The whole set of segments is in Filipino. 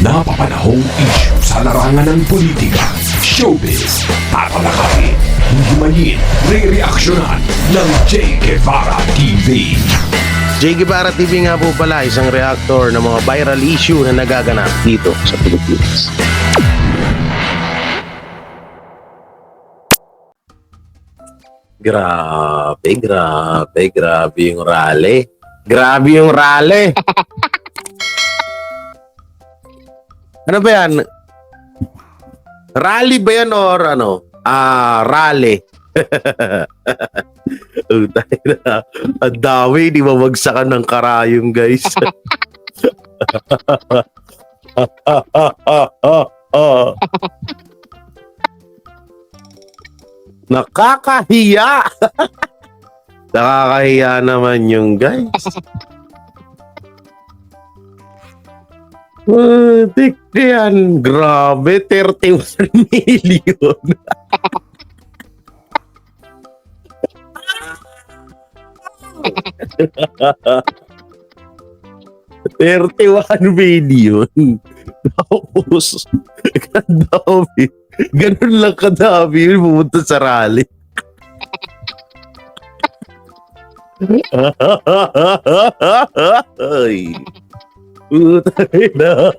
napapanahong issue sa larangan ng politika, showbiz, tatalakayin, himayin, re-reaksyonan ng Che Guevara TV. Che Guevara TV nga po pala, isang reactor ng mga viral issue na nagaganap dito sa Pilipinas. Grabe yung rally. Grabe yung rally. Ano ba yan? Rally ba yan or ano? Rally. Ang dami, di mawagsakan ng karayong, guys. Nakakahiya. Nakakahiya naman yung guys. Tik yan. Grabe, 31 million. $31 million. Tapos, kadami. Ganun lang kadami yun pumunta sa rally. Ay. Utay na.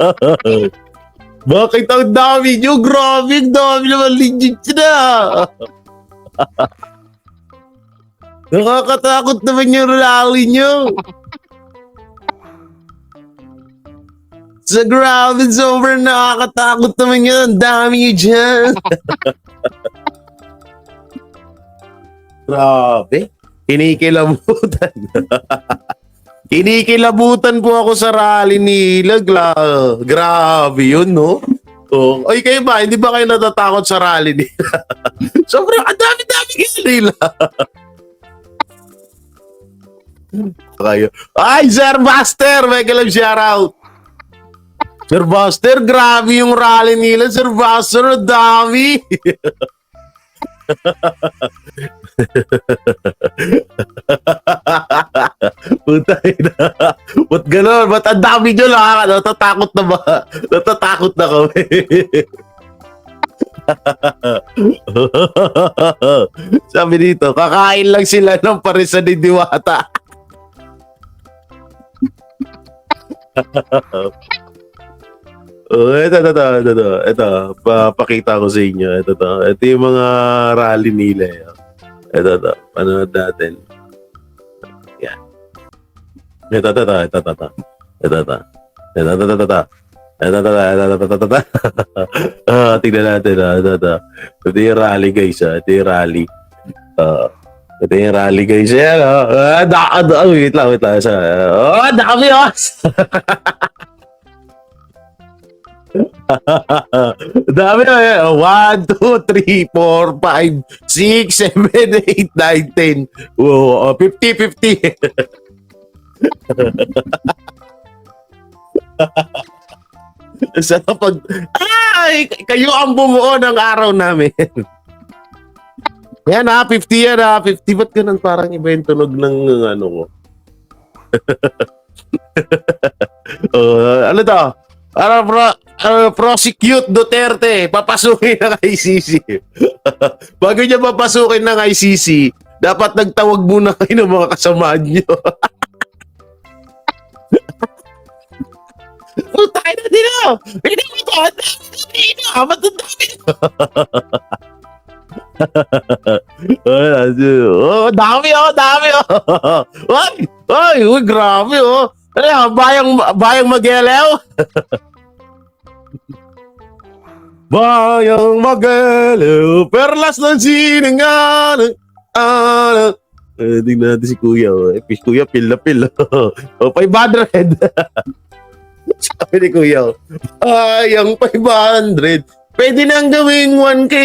Bakit ang dami nyo? Grabe, ang dami naman legit na. Nakakatakot naman yung rally nyo. Sa ground and sober, nakakatakot naman yun. Ang dami nyo dyan. Grabe. Kinikilabutan. Kinikilabutan po ako sa rally nila. Grabe yun, no? Oh. Ay, kayo ba? Hindi ba kayo natatakot sa rally nila? Sobrang, ang dami-dami nila. Kayo. Ay, Sir Buster! May kalam shoutout. Sir Buster, grabe yung rally nila. Sir Buster, ang dami. Putay na. Ba't gano'n? Ba't ang dami nyo lang? Natatakot na ba? Natatakot na kami. Sabi dito, kakain lang sila ng parisa ni Diwata. Oh, ito. Papakita ko sa inyo. Ito yung mga rally nila. Ito. Panood natin. Yan. Ito. Tignan natin. Ito yung rally, guys. Ito yung rally. Ito yung rally, guys. Yan. Wait lang. Dami, dami na eh. 1, 2, 3, 4, 5, 6, 7, 8, 9, 10. Oh, 50. Sa pag... Ay! Kayo ang bumuo ng araw namin. Yan 50 yan 50. Ba't ganun parang iba yung tunog ng ano ko? Ano to? Prosecute Duterte, papasukin ng ICC. Bago niya papasukin ng ICC, dapat nagtawag muna kayo ng mga kasamaan niyo. Tayo na din ako. Hindi mo ito. Dami. Uy, grabe bayang Magelew. Bayang Magelew, perlas ng siningan. Tingnan natin si Kuya. Kuya, pil na pil. 500. Sabi ni Kuya, bayang 500. Pwede nang gawing 1K.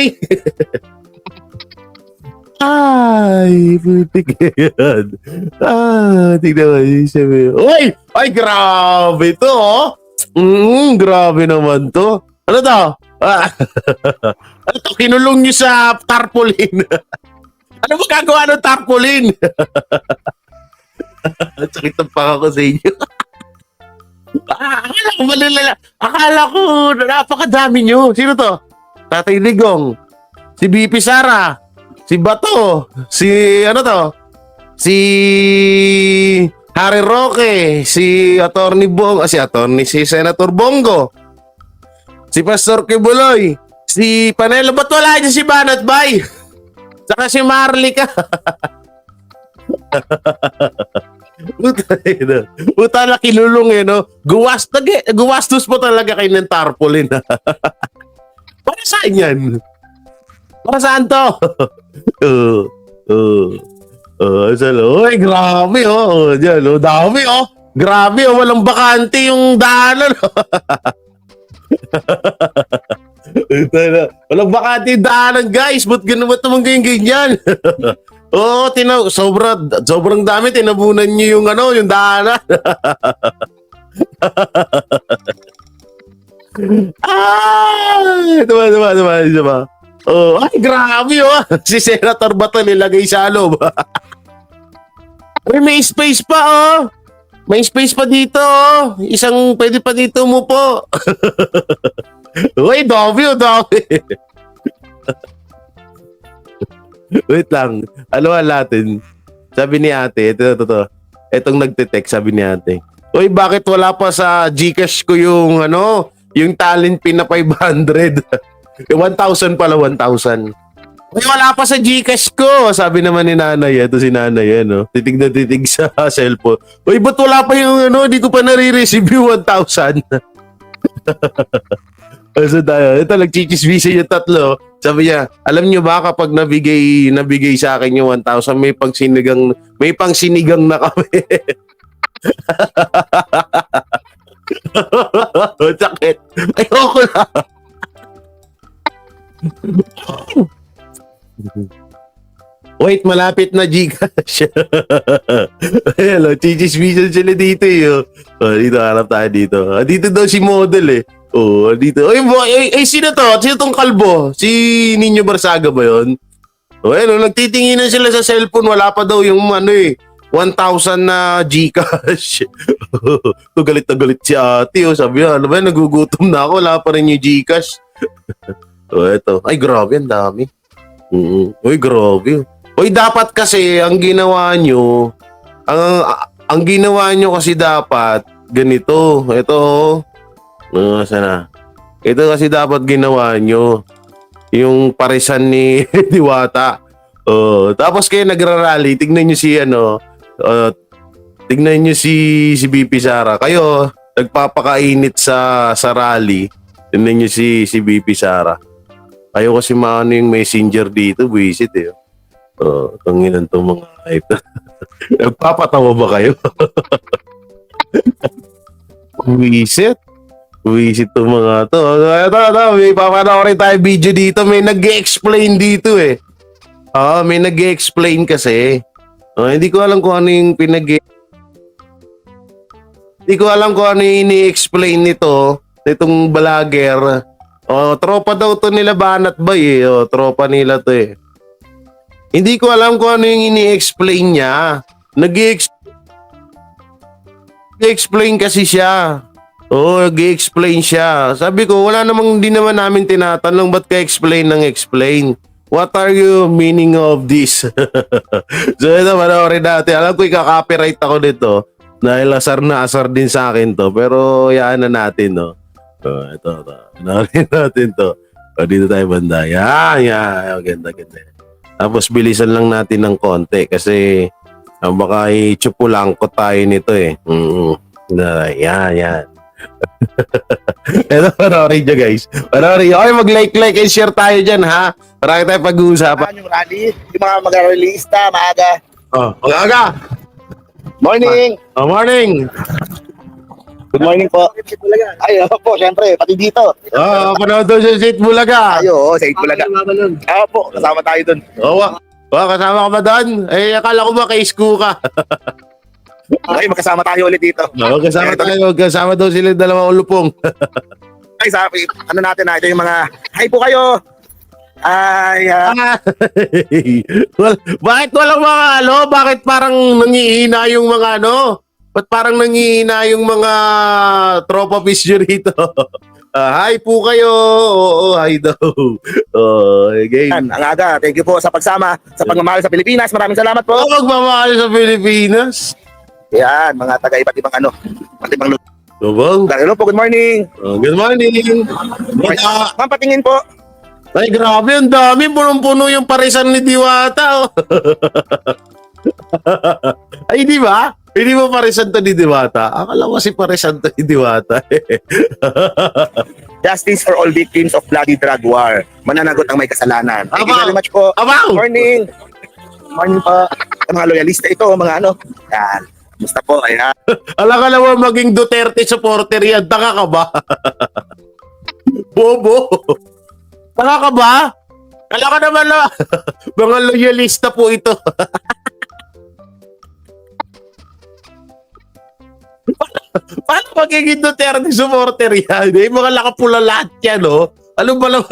Ay, putik yan. Tignan mo. Sabi, ay, grabe to, oh. Grabe naman to. Ano to? Ano to? Kinulong nyo sa tarpaulin. Ano ba gagawa ng tarpaulin? Sakit ng panga ko sa inyo. Akala Malilala. Akala ko napakadami nyo. Sino to? Tatay Ligong, si BP Sara, si Bato, si ano to? Si Harry Roque, si Attorney Bong, si Senator Bongo, si Pastor Kibuloy, si Panelo. Ba't wala dyan si Banat Bay? Saka si Marlica. Puta na kinulong eh, no? Guwastos po talaga kayo ng tarpaulin. Para saan yan? Para saan to? Uy, grabe oh. Diyan, oh. Dami oh. Grabe oh, walang bakante yung daanan. Walang bakante yung daanan, guys. Ba't naman ganyan? Oo, sobrang dami. Tinabunan niyo yung daanan. Diba? Oh, ay, grabe oh. Si Senator Bato nilagay sa loob. Uy, may space pa oh. May space pa dito oh. Pwede pa dito mo po. Uy, dami. Wait lang. Ano natin? Sabi ni ate, ito. Itong nagte-text, sabi ni ate. Uy, bakit wala pa sa GCash ko yung talent pin na 500? 1,000 pala, 1,000. Uy, wala pa sa GCash ko. Sabi naman ni nanay, ito si nanay, no? Titig na titig sa cellphone. Uy, ba't wala pa yung hindi ko pa nare-receive yung 1,000? So tayo, ito nagchichisbisa yung tatlo. Sabi niya, alam niyo ba kapag nabigay sa akin yung 1,000, may pangsinigang na kami. Sakit. Ayoko na. Wait, malapit na Gcash. Hello, chichisbisa sila dito eh. Dito, harap tayo dito. Dito daw si model eh. Oh, dito. Sino to? Sino tong kalbo? Si Nino Barsaga ba yun? Oh, nagtitinginan sila sa cellphone. Wala pa daw yung 1,000 na Gcash. Galit na galit si ate. Oh, sabi niya, nagugutom na ako. Wala pa rin yung Gcash. Eto. Ay, grabe. Ang dami. Uy, grabe. Uy, dapat kasi, ang ginawa nyo kasi dapat, ganito. Ito, sana. Ito kasi dapat ginawa nyo. Yung parisan ni Diwata. Tapos kayo nagrarally, tignan nyo si BP Sara. Kayo, nagpapakainit sa rally. Tignan nyo si BP Sara. Kayo kasi maano yung messenger dito, visit eh. Tanginan itong mga hype. Nagpapatawa ba kayo? Visit itong mga to. Ito, may papanoorin tayo video dito. May nag-explain dito eh. May nag-explain kasi. Hindi ko alam kung ano yung Hindi ko alam kung ano yung ini-explain nitong vlogger. Tropa daw to nila Banat Bay eh. Tropa nila to eh. Hindi ko alam kung ano yung ini-explain niya. Nag-explain kasi siya. Nag-explain siya. Sabi ko, hindi naman namin tinatanong ba't ka-explain ng explain. What are you meaning of this? So ito, manoorin natin. Alam ko ika-copyright ako dito. Dahil asar din sa akin to. Pero yaan na natin, no? Ito. Manoorin natin to. Dito tayo banda. Yan. Ganda. Tapos bilisan lang natin ng konti kasi baka i-chupulangko tayo nito eh. Yan. Ito, panoorin nyo guys. Panoorin nyo. Okay, mag-like and share tayo dyan ha. Marami tayo pag-uusapan. Yung rally, yung mga mag-releasta, maaga. Magaga. Morning! Morning. Good morning po. Ay, po, syempre, pati dito. Panood doon sa Saint Bulaga. Ay, oo, sa Bulaga. Po, kasama tayo dun. Kasama ka ba doon? Akala ko ba kay Isko ka? Ay, magkasama tayo ulit dito. Kasama daw sila dalawang ulupong. Ay, sabi, natin ito yung mga, hi po kayo. Ay, Bakit walang mga bakit parang nangihina yung mga Ba't parang nangihina yung mga tropa fish nyo rito? Hi po kayo. Oo, hi daw. Game. Yan, ang aga. Thank you po sa pagsama sa pagmamahal sa Pilipinas. Maraming salamat po. Magmamahal sa Pilipinas. Yan, mga taga iba't ibang ano. Iba't ibang lugar. Lubog. Hello po, good morning. Good morning. Ma'am, patingin po. Ay, grabe. Ang dami. Punong-puno yung parisan ni Diwata. Oh. Ay, di ba? Hindi mo parisan to ni Diwata. Akala ko si parisan to ni Diwata. Justice for all victims of bloody drug war. Mananagot ang may kasalanan. Thank you Abaw! very much po. Abaw! Good morning. Morning po. Ang mga loyalista ito, mga ano. Yan. Musta po? Ayan. Alam ka naman maging Duterte supporter yan. Taka ka ba? Bobo. Taka ka ba? Alam ka naman na. Mga loyalista po ito. Paano magiging Duterte supporter yan? Eh, mga nakapula lahat yan, no? Ano ba lang?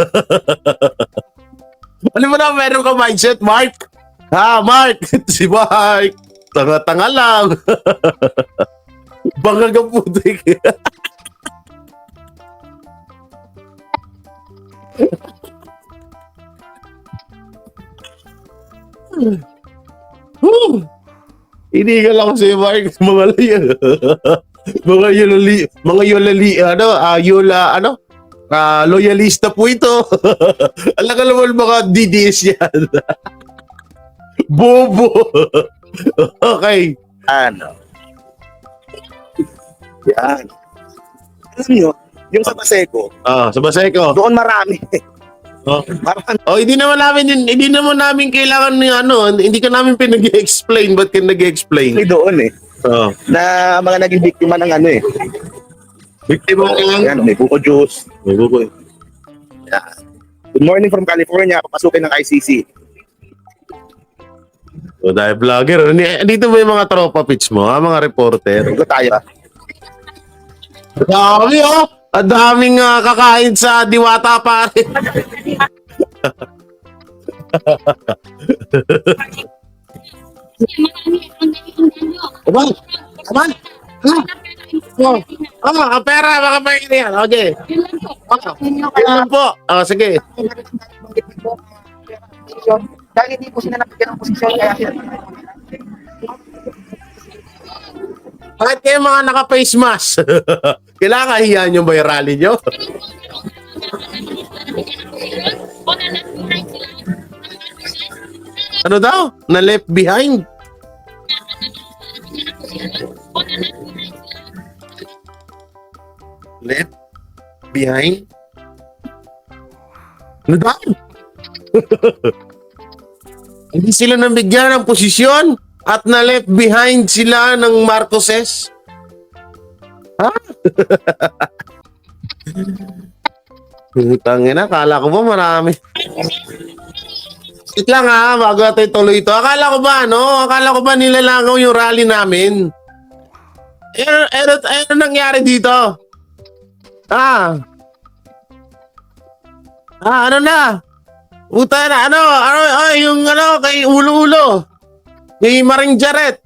Ano ba na meron ka mindset, Mark? Ha, Mark? Si Mark. Tanga-tanga lang. Bangag ang putik. Inigal ako si Mark. Mga liya. Loyalista po ito. Alam ka naman mga DDS yan. Bobo. Okay. Ano? Yan. Alam nyo, yung sa Paseco, Sa Baseco. doon marami. Oh. Marami. Hindi naman namin kailangan ng hindi ka namin pinag-explain, ba't ka nag-explain? Doon eh. Oh. Na mga naging biktima ng ano eh. Biktima ka lang. Yan, may buko juice. Yan. Good morning from California. Papasukin ng ICC. So, dahil vlogger. Dito ba yung mga tropa pitch mo, mga reporter? Ito tayo. Dami, oh! Ang daming kakain sa Diwata, pare. Aman! Aman! Pera, baka may yan. Okay. Yun po. Sige. Dahil hindi po sila nabigyan ng posisyon, kaya sila Bakit kayo mga naka-face mask? Kailangan kahiyan yung ba yung rally nyo? Ano daw? Na left behind? Left behind? Ano daw? Hindi sila nabigyan ng posisyon at na left behind sila ng Marcoses? Ha? Tangina, kala ko ba marami? Wait lang ha, bago natin tuloy ito. Akala ko ba nilalangaw yung rally namin? Ano nangyari dito? Ano na? Puta na, yung kay Ulo-Ulo. Kay Maring Jaret.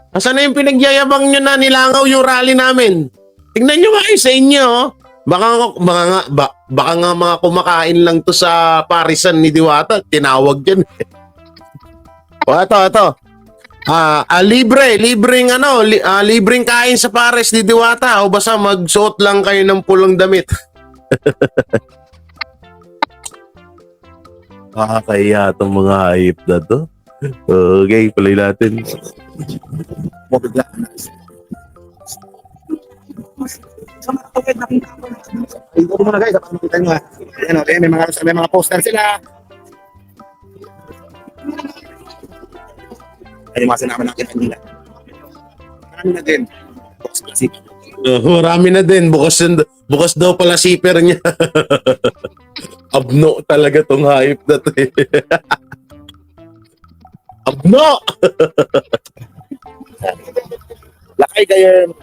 Asan na yung pinagyayabang nyo na nilangaw yung rally namin? Tignan nyo nga sa inyo. Baka nga mga kumakain lang to sa parisan ni Diwata. Tinawag yan. Ito. Libreng kain sa pares ni Diwata. O basta magsuot lang kayo ng pulang damit. Kaya itong mga hype na to. Okay, play natin. Mabigla na. Ito muna guys, para makita nyo ha. Ayan, okay, may mga poster sila. Ay, yung mga sinama natin kanina. Marami na din. Box classic. Marami na din. Bukas daw pala zipper niya. Abno talaga tong hype na to eh. Abno! Lakay kayo.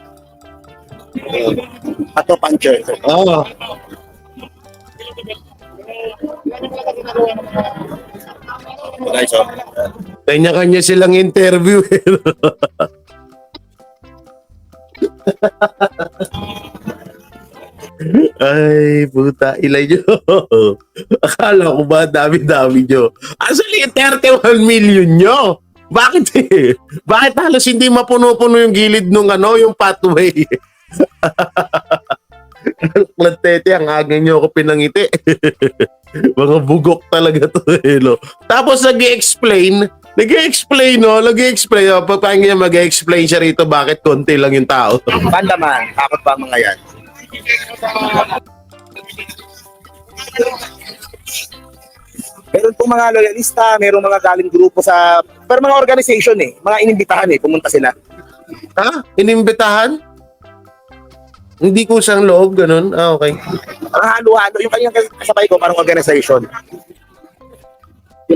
Pato puncher. Oh. Guys, oh. Kanya-kanya silang interview. Ay, puta, ilay nyo. Akala ko ba dami-dami nyo? Actually, 31 million nyo. Bakit eh? Bakit halos hindi mapuno-puno yung gilid nung yung pathway? Lantete, ang aga nyo ako pinangiti. Mga bugok talaga to eh, no? Tapos nag-i-explain, pagpahin niya mag-i-explain siya rito bakit konti lang yung tao. Banda man, takot ba ang mga yan? Meron pong mga loyalista, meron mga galing grupo sa, pero mga organization mga inimbitahan pumunta sila. Ha? Inimbitahan? Hindi ko siyang loob, ganun? Ah, okay. Parang halo-halo, yung kanyang kasabay ko, parang organization.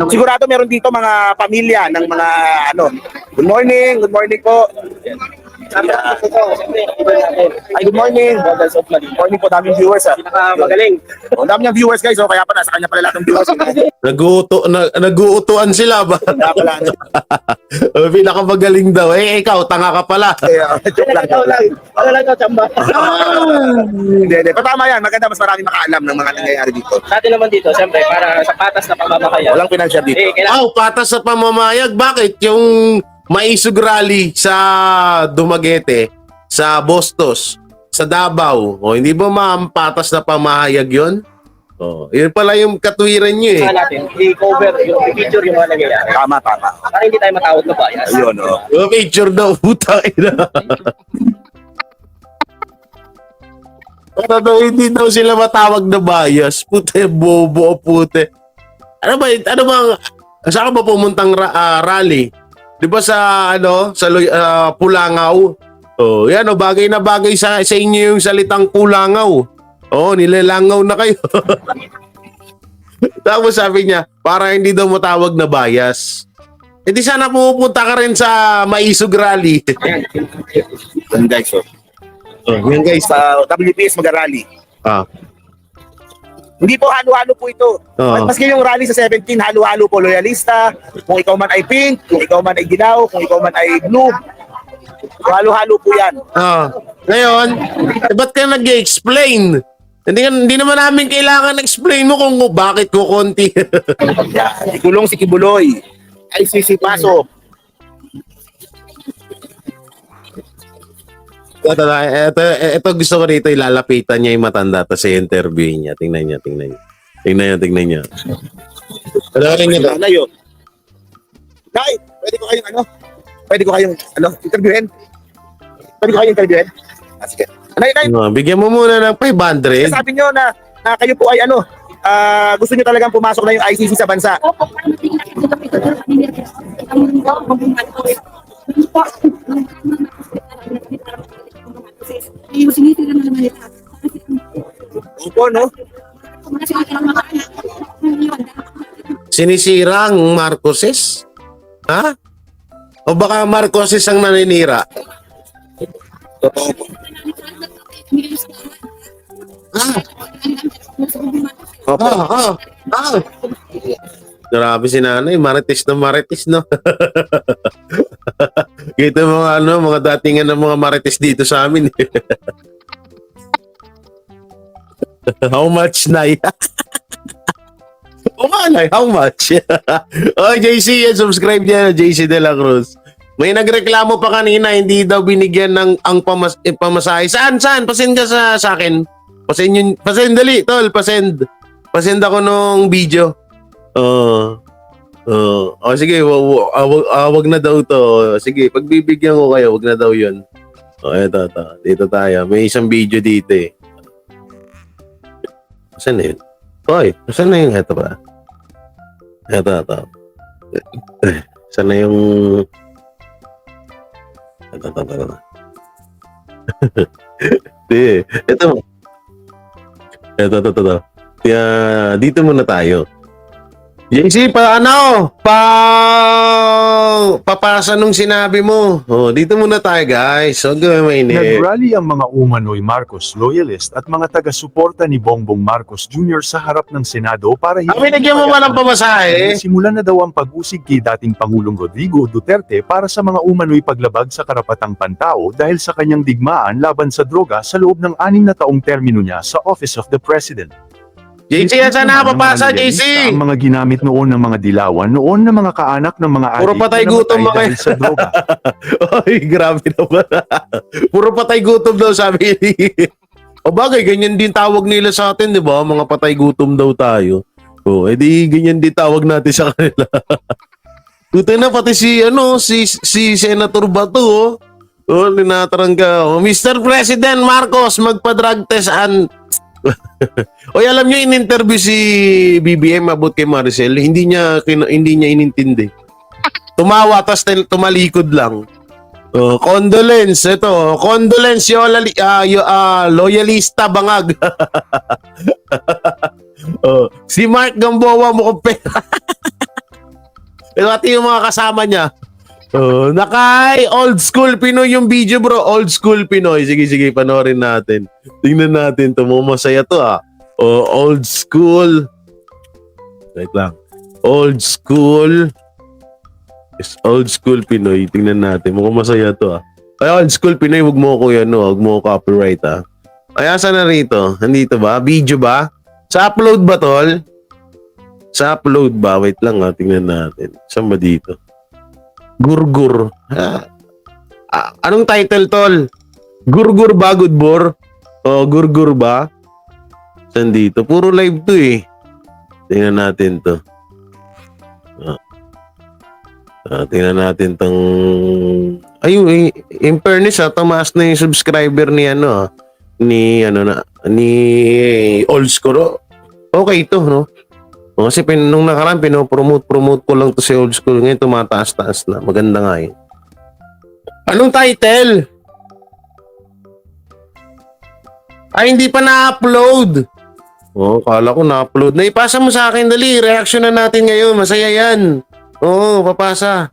Sigurado meron dito mga pamilya ng mga good morning po. Ay, good morning. Good morning po, daming viewers. Magaling. Dami niyang viewers guys, kaya pa nasa kanya pala lahat ng viewers. Nag-uutuan sila ba? Kaya pala, Pinakamagaling daw. Eh, ikaw, tanga ka pala. joke lang. Wala lang ito, chamba. Hindi. Patama yan, maganda, mas maraming makaalam ng mga nangyayari dito. Sa atin naman dito, siyempre, para sa patas na pamamakayan. Walang financial dito. Kailangan Patas sa pamamayag. Bakit? Yung Maisog Rally sa Dumaguete, sa Bostos, sa Davao. O, hindi ba patas na pamahayag yun? O, yun pala yung katwiran nyo eh. natin i-cover, i-feature yung mga nangyayari. Tama. Para hindi tayo matawag na bias. Ayun, Yung picture daw, puta ina. Para daw hindi daw sila matawag na bias. Pute, bobo, pute. Ano bang, saan ka ba pumuntang rally? Di ba sa Pulangaw? Oh, yan bagay na bagay sa inyo yung salitang Pulangaw. Oh, nilalangaw na kayo. Tapos sabi niya, para hindi daw matawag na bias. E di sana pupunta ka rin sa Maisog Rally. Yan guys, Yan guys. sa WPS mag-rally. Ah. Hindi po halo-halo po ito. Oo. Maski yung rally sa 17, halo-halo po loyalista. Kung ikaw man ay pink, kung ikaw man ay dilaw, kung ikaw man ay blue. Halo-halo po yan. Ngayon, ba't ka nag-explain? Hindi naman namin kailangan explain mo kung bakit ko konti. Ikulong si Kibuloy. ICC Paso. Ito gusto ko rito ilalapitan niya yung matanda tapos i-interview niya. Tingnan niya. Panoorin niyo to. Nay, Nay, pwede ko kayong interviewin? Pwede ko kayong interviewin? Sige. Nay, Bigyan mo muna ng 500. sabi nyo na kayo po ay gusto nyo talagang pumasok na yung ICC sa bansa. Opo, no? Sinisira ang Marcoses? Ha? O baka Marcoses ang naninira? Totoo po. Grabe si nanay, marites, no? Kita mga datingan ng mga marites dito sa amin. How much, Nay? Nay, how much? Oh, JC, subscribe niya, JC De La Cruz. May nagreklamo pa kanina, hindi daw binigyan ng pamasahe. Saan? Pasend ka sa akin. Pasend dali, tol, pasend. Pasend ako nung video. Sige, wag na daw to. Sige, pagbibigyan ko kayo, wag na daw yun. Eto. Dito tayo. May isang video dito eh. Saan na yun? Hoy, saan na yung eto ba? Eto. Saan na yung... Eto. Ito. Dito muna tayo. JC, papasa nung sinabi mo. Oh, dito muna tayo, guys. Huwag kami mainit. Nag-rally ang mga umano'y Marcos loyalist at mga taga-suporta ni Bongbong Marcos Jr. sa harap ng Senado para Binigyan mo ba ng pamasahe? Simulan na daw ang pag-usig kay dating Pangulong Rodrigo Duterte para sa mga umano'y paglabag sa karapatang pantao dahil sa kanyang digmaan laban sa droga sa loob ng 6 na taong termino niya sa Office of the President. JC, yan sana Naman ng papasa, mga JC. loyalista Ang mga ginamit noon ng mga dilawan noon na mga kaanak ng mga Puro adik patay na gutom namatay ba kayo? dahil sa droga. Ay, grabe naman. Puro patay gutom daw, sabi ni... O bagay, ganyan din tawag nila sa atin, di ba? Mga patay gutom daw tayo. O, edi ganyan din tawag natin sa kanila. Tuto na, pati si Senator Bato, oh. Oh, linatarangga. Oh, Mr. President Marcos, magpa-drug test and... Oy, alam niyo, in-interview si BBM abot kay Maricel, hindi niya inintindi. Tumawa, tas tumalikod lang. Condolence, ito. Condolence, loyalista bangag. Si Mark Gamboa mo pera. Pero ati yung mga kasama niya. Nakay, old school Pinoy yung video, bro. Old school Pinoy. Sige, panoorin natin. Tingnan natin to. Masaya to, ah. Old school. Wait lang. Old school. Yes, old school Pinoy. Tingnan natin. Mukhang masaya to, ah. Ay, old school Pinoy, huwag mo ko yan, no? Huwag mo ko copyright, ah. Ay, asa na rito? Nandito ba? Video ba? Sa upload ba, tol? Sa upload ba? Wait lang, ah. Tingnan natin. Saan ba dito? Gurgur. Anong title, tol? Gurgur ba, Goodbor? Gurgur ba? Saan dito? Puro live to, eh. Tingnan natin to. Tingnan natin tong... Ayun, in fairness, tumaas na yung subscriber ni ni Old School. Okay to, no? Kasi nung nakaraan, pinopromote ko lang to si Old School. Ngayon, tumataas-taas na. Maganda nga yun. Anong title? Ay, hindi pa na-upload. Kala ko na-upload. Naipasa mo sa akin, dali. Reaction na natin ngayon. Masaya yan. Papasa.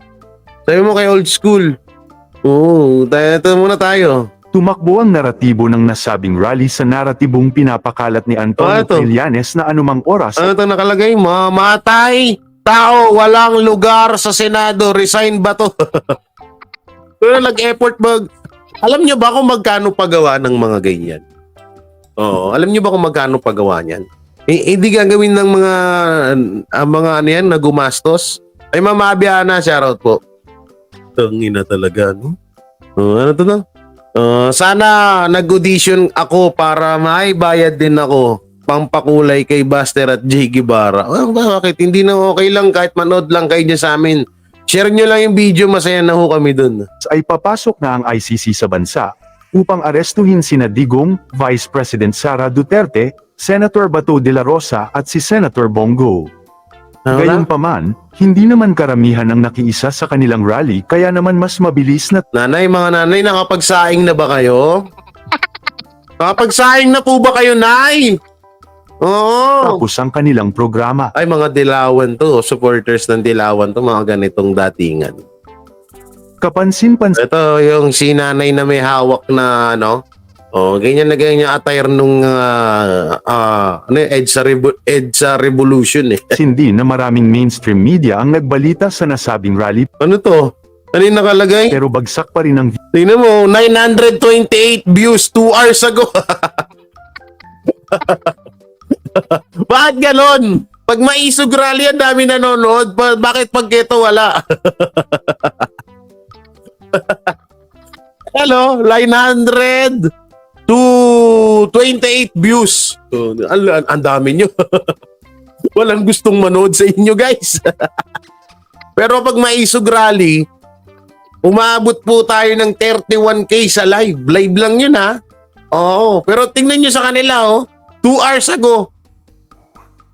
Sabi mo kay Old School. Ito muna tayo. Tumakbo ang naratibo ng nasabing rally sa naratibong pinapakalat ni Antonio ito. Trillanes na anumang oras Ano ito nakalagay? Mamatay. Tao, walang lugar sa Senado. Resign ba to? Pero nag-effort Alam niyo ba kung magkano pagawa ng mga ganyan? Alam niyo ba kung magkano pagawa niyan? Hindi gagawin ng mga ano yan na gumastos. Ay, Mama Abiana, shoutout po. Tangina talaga, no? Ano to na? Sana nag-audition ako para may bayad din ako pampakulay kay Buster at Jay Guevara. Bakit? Hindi na okay lang kahit manood lang kayo dyan sa amin. Share nyo lang yung video, masaya na ho kami dun. ay papasok na ang ICC sa bansa upang arestuhin sina Digong, Vice President Sara Duterte, Senator Bato de la Rosa at si Senator Bongo. Gayunpaman, hindi naman karamihan ang nakiisa sa kanilang rally kaya naman mas mabilis na Nanay, mga nanay, nakapagsaing na ba kayo? Nakapagsaing na po ba kayo, nay? Oo. tapos ang kanilang programa. Ay, mga dilawan to. Supporters ng dilawan to. Mga ganitong datingan. Kapansin-pansin Ito yung si nanay na may hawak na ganyan na ganyan attire nung EDSA Revolution eh. din na maraming mainstream media ang nagbalita sa nasabing rally Ano to? Ano yung nakalagay? pero bagsak pa rin ang Tingnan mo, 928 views 2 hours ago. Bakit ganon? Pag maisog rally, ang dami nanonood. Bakit pag ito wala? Hello, 900 to 28 views. Ang dami nyo. Walang gustong manood sa inyo, guys. Pero pag maisog rally, umabot po tayo ng 31k sa live. Live lang yun, ha? Oo. Pero tingnan nyo sa kanila, 2 hours ago,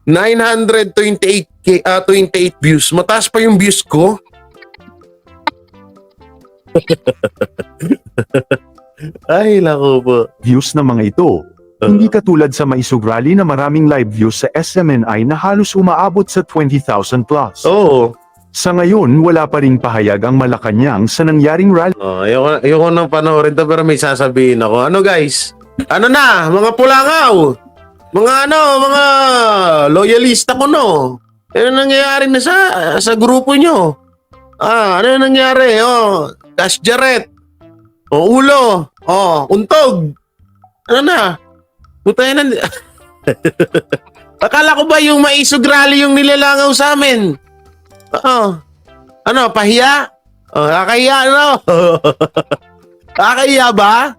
928k, 28 views. Mataas pa yung views ko. Ay, lako po. views ng mga ito. Hindi katulad sa Maisog Rally na maraming live views sa SMNI na halos umaabot sa 20,000 plus. Oo. Sa ngayon, wala pa ring pahayag ang Malacanang sa nangyaring rally. Ayoko nang panoorin to pero may sasabihin ako. Ano guys? Ano na? Mga pulangaw? Mga mga loyalista ko no? Ano nangyayari na sa grupo nyo? Ano nangyari? Cash Jarret. Ulo. Untog. Ano na? Putay na. Akala ko ba yung Maisog Rally yung nilalangaw sa amin? Ano, pahiya? Kakahiya, ano? Kakahiya ba?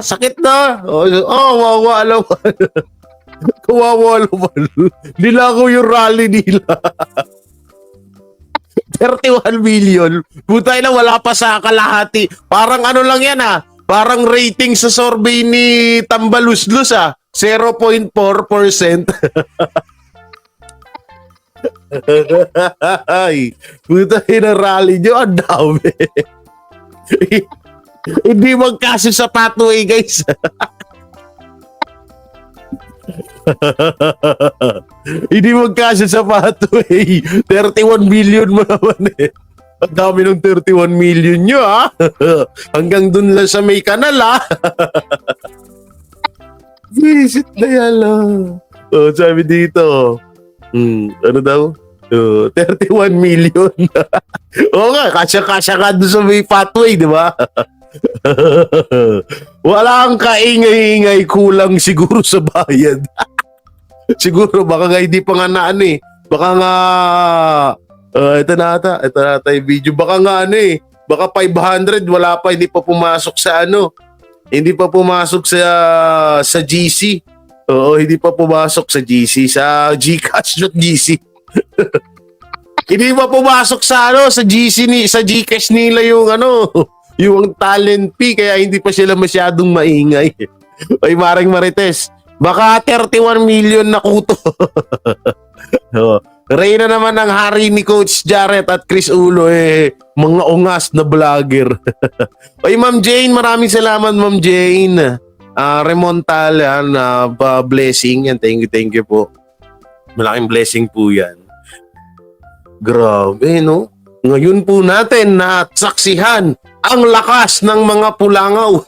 Sakit na? Wawala. Kawawala. Nilangaw yung rally nila. 31 million. Putay na, wala pa sa kalahati. Parang ano lang yan Parang rating sa survey ni Tambaluslos 0.4%. Ay, putay na rally nyo, ang dami. Hindi magkasya sa pathway, guys. Hindi magkasya sa pathway. 31 million mo naman Ang dami ng 31 million nyo Hanggang dun lang sa may kanal Visit na yan sabi dito. Ano daw? 31 million. Oo nga, kasya-kasya ka doon sa may pathway, di ba? Wala kang kaingay-ingay, kulang siguro sa bayad. Siguro, baka nga hindi pa nga Baka nga, ito na ata yung video. Baka nga baka 500, wala pa, hindi pa pumasok sa Hindi pa pumasok sa GC. Oo, hindi pa pumasok sa GC, sa Gcash.gc. Hindi pa pumasok sa sa GC sa Gcash nila yung yung talent fee, kaya hindi pa sila masyadong maingay. Ay, Maring Marites, baka 31 million na kuto. Reyna naman ang hari ni Coach Jarret at Chris Ulo mga ungas na vlogger. Ay, Ma'am Jane, maraming salamat, Ma'am Jane. Remontal blessing yan. Thank you po. Malaking blessing po yan. Grabe, no? Ngayon po natin saksihan ang lakas ng mga pulangaw.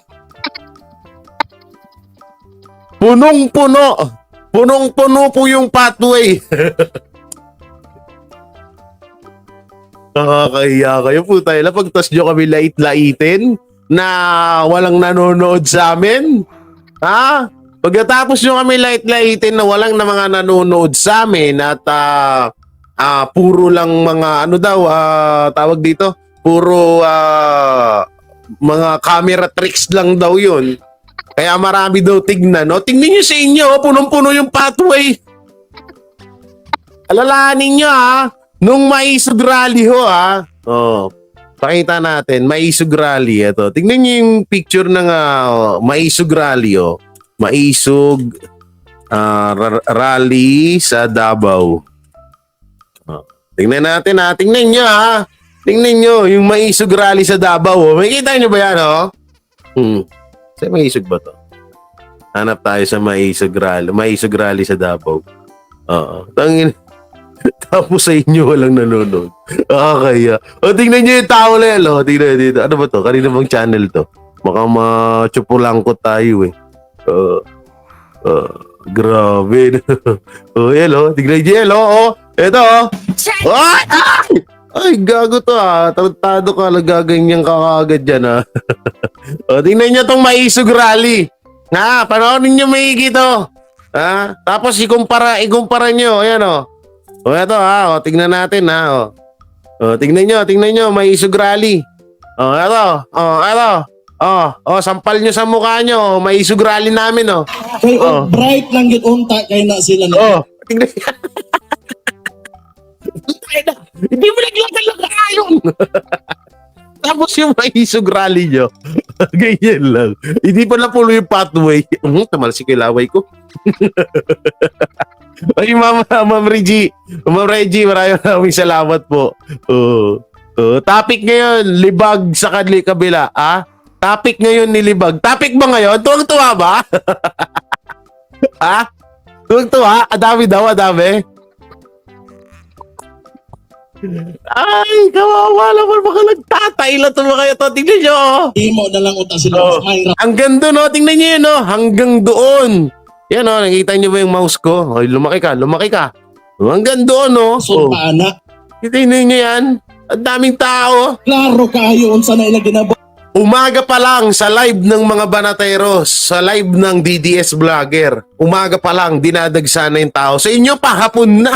Punong-puno. Punong-puno po yung pathway. Nakakahiya kayo po tayo. Pagtas nyo kami lait-laitin na walang nanonood sa amin. Pagkatapos nyo kami lait-laitin na walang na mga nanonood sa amin at puro lang mga tawag dito, puro mga camera tricks lang daw yun. Kaya marami daw tignan. Tingnan nyo sa inyo, punong-puno yung pathway. Alalahanin nyo nung Maisog Rally pakita natin, Maisog Rally. Ito. Tingnan nyo yung picture ng Maisog Rally. Maisog Rally sa Davao. Tingnan natin Tingnan nyo Tingnan nyo yung Maisog Rally sa Davao. Makikita nyo ba yan Sa Maisog ba to? Hanap tayo sa Maisog Rally sa Davao. Tangin. Tapos sa inyo walang nanonood. Kaya. Tingnan nyo yung tao na yan. Tingnan dito. Ano ba to? Kanina bang channel to? Baka ma-chupulangkot tayo grabe. Hello. Tingnan nyo hello. Ito Ay, gago to Tarantado ka. Nagaganyan ka kagad dyan tingnan nyo tong Maisog Rally. Panoorin nyo maigi to. Tapos ikumpara nyo. Ayan ito tingnan natin tingnan nyo Maisog Rally. Ito. Sampal nyo sa mukha nyo. Maisog Rally namin Bright lang yun unta kay na sila tingnan nyo. Hindi mo naglaga ayon. Tapos yung Maisog Rally nyo. Ganyan lang. Hindi pa napulo yung pathway. Tamal si kilaway ko. Ay, Ma'am Reggie. Ma'am Reggie, maraming salamat po. Topic ngayon, libag sa kabila. Topic ngayon ni libag. Topic ba ngayon? Tuwang-tuwa ba? Ha? Tuwang-tuwa? Adami daw, adami. Ay, kawawa naman. Baka nagtatay lang ito mga ito. Tingnan nyo, oh. Imo na lang uta sila. Oh. Mayra. Hanggang doon, oh. Tingnan nyo yun, oh. Hanggang doon. Yan, oh. Nakita nyo ba yung mouse ko? Okay, lumaki ka, lumaki ka. Hanggang doon, oh. So, Oh. paana. Tingnan nyo yan. Ang daming tao. Klaro kayo unsa na ila ginaba. Umaga pa lang sa live ng mga banateros, sa live ng DDS vlogger. Umaga pa lang, dinadagsa na yung tao. Sa inyo, pahapon na.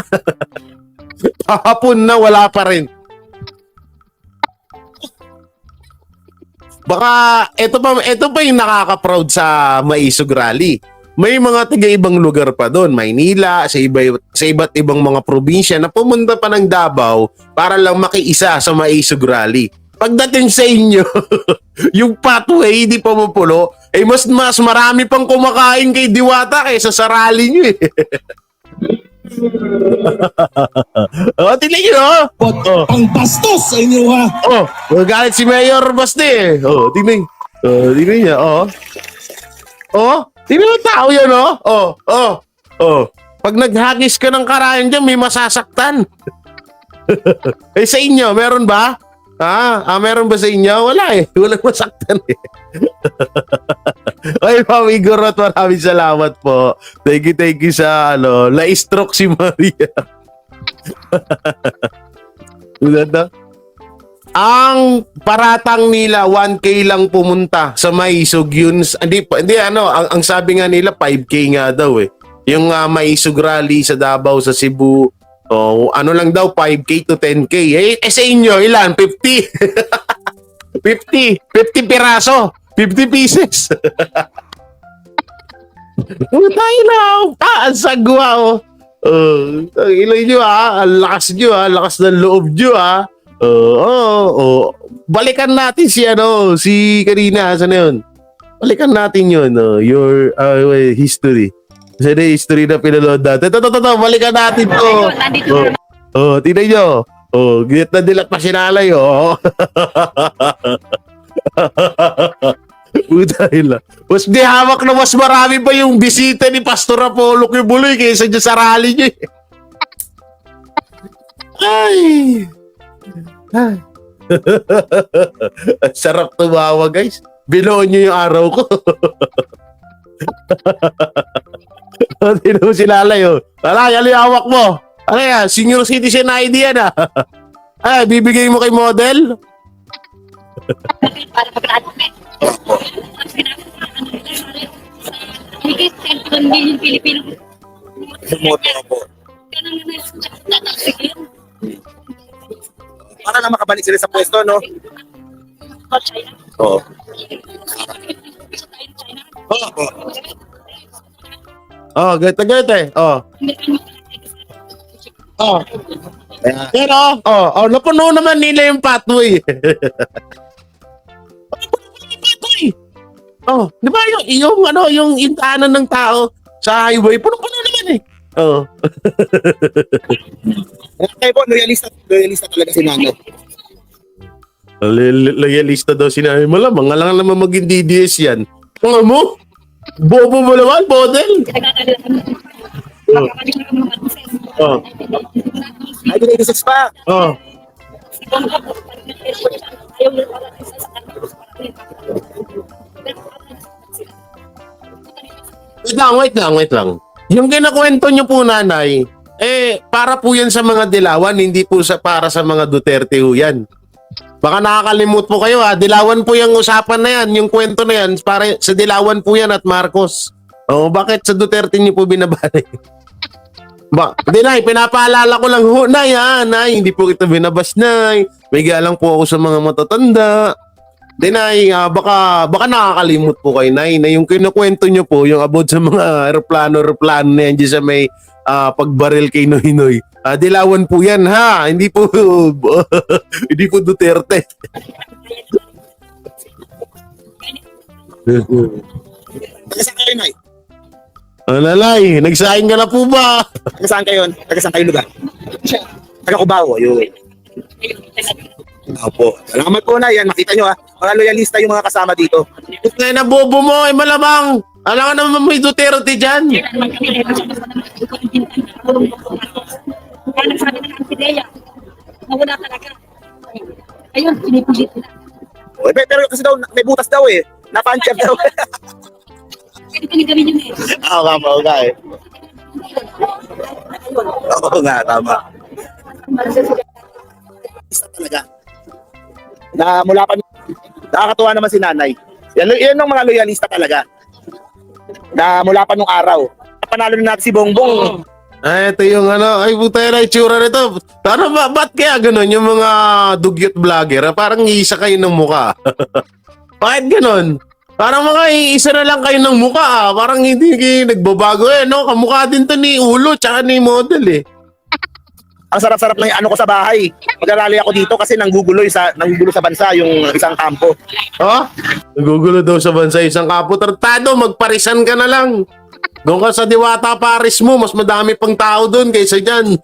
Pahapon na, wala pa rin. Baka, ito pa yung nakaka-proud sa Maisog Rally. May mga taga-ibang lugar pa doon, Maynila, sa iba't ibang mga probinsya na pumunta pa ng Davao para lang makiisa sa Maisog Rally. Pagdating sa inyo, yung pathway hindi pa mapulo, eh mas marami pang kumakain kay Diwata kaysa sa rally nyo eh. Oh, tingnan nyo, oh. Ang bastos sa inyo ha. Oh, magalit si Mayor Basti eh. Oh, tingnan. Oh, tingnan niya, oh. Oh, tingnan mo tao yan, oh. Oh, oh, oh. Pag naghagis ka ng karayan dyan, may masasaktan. Eh, sa inyo, meron ba? Meron ba sa inyo? Wala eh. Walang masaktan eh. Ay, Mami Gorot, maraming salamat po. Thank you sa, na-stroke si Maria. Ang paratang nila 1K lang pumunta sa Maisog yun. Ang sabi nga nila 5K nga daw eh. Yung Maisog Rally sa Davao, sa Cebu. Oh, ano lang daw 5K to 10K. Eh sa inyo ilan? 50. 50 piraso. 50 pieces. Tayo na. Ang sagwa oh. Ilan nyo ang lakas nyo lakas ng loob nyo balikan natin si Karina, saan yun? Balikan natin yun, your history. Kasi na history na pinanood natin. Ito, balikan natin to. Tignan nyo. Git na dilat pa sinalay, Utay lang. Mas di hawak na mas marami pa yung bisita ni Pastor Apollo Kibuloy kaysa dyan sa rally nyo. Ay. Sarap tumawa, guys. Binuon nyo yung araw ko. Tino mo si Lalay, Lalay, ano yung hawak mo? Ano yan? Senior citizen ID yan, Ay, bibigay mo kay model? Para pagkakataon. Higit 10 million Pilipino. Sumoto po. Para lang makabalik sila sa pwesto, no? Oo. Galit eh. Pero, napuno naman nila yung pathway. Di ba yung intaanan ng tao sa highway, puno-puno naman eh. Kayo po, loyalista talaga si Nano. Loyalista daw si Nanay. Malamang nga lang naman maging DDS yan. Ano mo? Bobo mo naman, model. Ay, binigis pa. Wait lang. Yung kinakwento nyo po, Nanay, para po yan sa mga Dilawan, hindi po para sa mga Duterte ho yan. Baka nakakalimut po kayo Dilawan po yung usapan na yan, yung kwento na yan, para sa Dilawan po yan at Marcos. Bakit sa Duterte nyo po binabanay? Hindi, Nay, pinapaalala ko lang ho, Nay, Nay, hindi po kita binabas, Nay. May galang po ako sa mga matatanda. Hindi, Nay, baka nakakalimut po kayo, Nay, na yung kinukwento nyo po, yung about sa mga aeroplano na yan dyan sa may pagbaril kay Noy. Dilawan po yan, ha? Hindi po, hindi po Duterte. Taga-saan kayo, Nay? Lalay, nagsaing ka na po ba? Taga-saan kayo? Taga-saan kayo lugar? Taga-Cubao, yun. Opo. Salamat po, Nay. Yan, makita nyo, mga loyalista yung mga kasama dito. Kaya na bobo mo, malamang. Alam ka naman may Duterte dyan. Kaya naman kami dahil kasi basta naman ikaw ang gintan na tulong mo kung Marcos. Kaya nagsabi na ang Pidea na wala talaga. Ayun, pinipilit nila. Pero kasi daw, may butas daw eh. Na-puncher daw. Pwede pa gawin yun eh. Oo nga eh. Oo nga, tama. Isa talaga. Na mula pa, nakakatuwa naman si nanay. Yan ang mga loyalista talaga. Na mula pa nung araw. Panalo na natin si Bongbong. Ay, ito yung ano, ay puta na itsura nito. Ano ba, ba't kaya ganun yung mga dugyot vlogger? Parang iisa kayo ng muka. Bakit ganun? Parang mga iisa na lang kayo ng muka. Parang hindi kayo nagbabago eh, no? Kamukha din to ni Ulo tsaka ni Model eh. Ang sarap-sarap ng ano ko sa bahay. Mag-arali ako dito kasi nanggugulo sa bansa yung isang kampo. Oh? Nagugulo daw sa bansa isang kapo. Tartado, magparisan ka na lang. Doon ka sa Diwata Paris mo, mas madami pang tao doon kaysa dyan.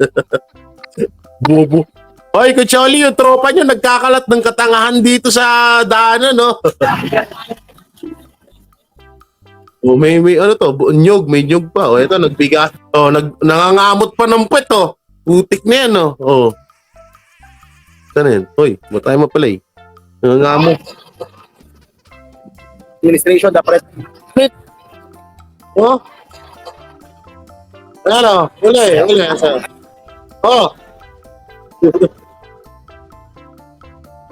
Bobo. Oy, Kucholi, yung tropa nyo nagkakalat ng katangahan dito sa daanan, no? Oh, may ano to, nyog, may nyog pa. Oh, ito, nagbigat. Oh, nangangamot pa ng puwet, oh. Putik na yan, oh. Oh. Saan yan? Hoy, mo tayo mapalay. Nangangamot. Administration, the president. Oh? Ano? Uli. Oh.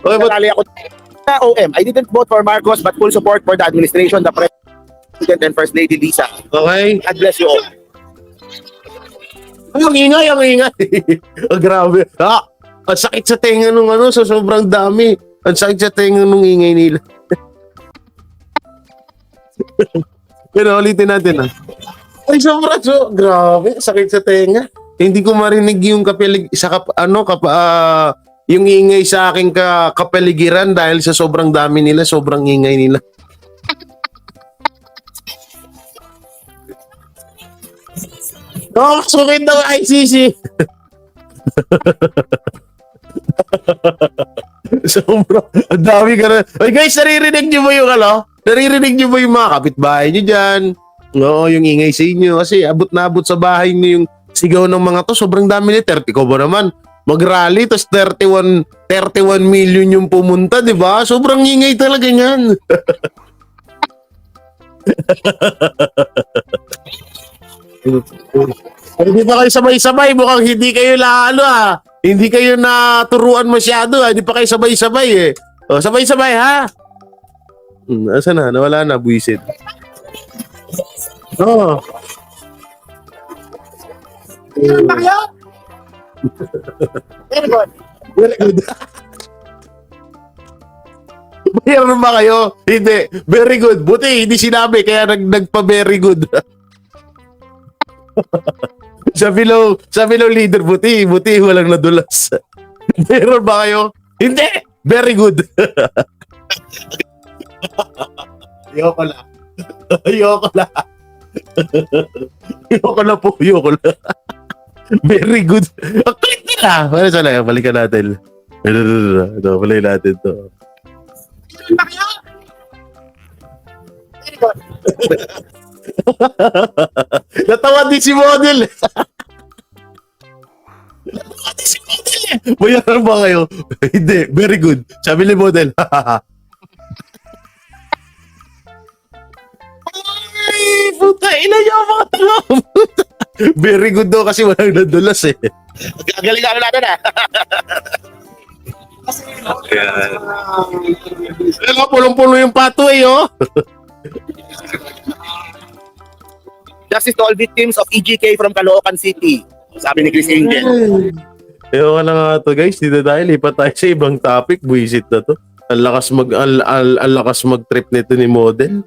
Okay, but Mag-arali ako. OM, I didn't vote for Marcos but full support for the administration, the president and First Lady Lisa. okay. God bless you all. Ay, ang ingay. Oh, grabe. Ang sakit sa tenga nung ano, so sobrang dami. Ang sakit sa tenga nung ingay nila. Pero ulitin natin, ah. Ay, sobrang, grabe. Sakit sa tenga. Hindi ko marinig yung yung ingay sa aking kapaligiran dahil sa sobrang dami nila, sobrang ingay nila. Oh, sukit daw ICC. Sobrang, ang dami ka na. Ay guys, naririnig nyo ba yung ano? Naririnig nyo ba yung mga kapitbahay nyo dyan? Oo, yung ingay sa inyo. Kasi abot na abot sa bahay nyo yung sigaw ng mga to. Sobrang dami ni 30 ko ba naman? Mag-rally, tapos 31 million yung pumunta, di ba? Sobrang ingay talaga yan. Hindi pa kayo sabay-sabay. Mukhang hindi kayo hindi kayo naturuan masyado. Hindi pa kayo sabay-sabay eh. O, sabay-sabay ha? Asa na? Nawala na, buwisit. Oo. Very good. Very good. Mayroon ba kayo? Hindi. Very good. Buti, hindi sinabi. Kaya nagpa-very good. sa below leader, buti walang nadulas. Meron ba kayo? Hindi! Very good. Ayoko na. Ayoko Very good. Ang kulit nila. Ano sa lang? Balikan natin. Ito, balikan natin to. Natawa din si Model. Bayaran ba kayo? Hindi. Very good. Sabi ni Model. Ay, puta. Ina niyo ang mga tanga. Very good daw kasi walang nadulas eh. Galing na natin ah. Kaya pulong-pulo yung pathway oh. Justice to all victims of EGK from Caloocan City. Sabi ni Chris Angel. Ewan na nga to guys, dito tayo, lipat tayo sa ibang topic, buwisit na to. Ang lakas mag-trip nito ni Model.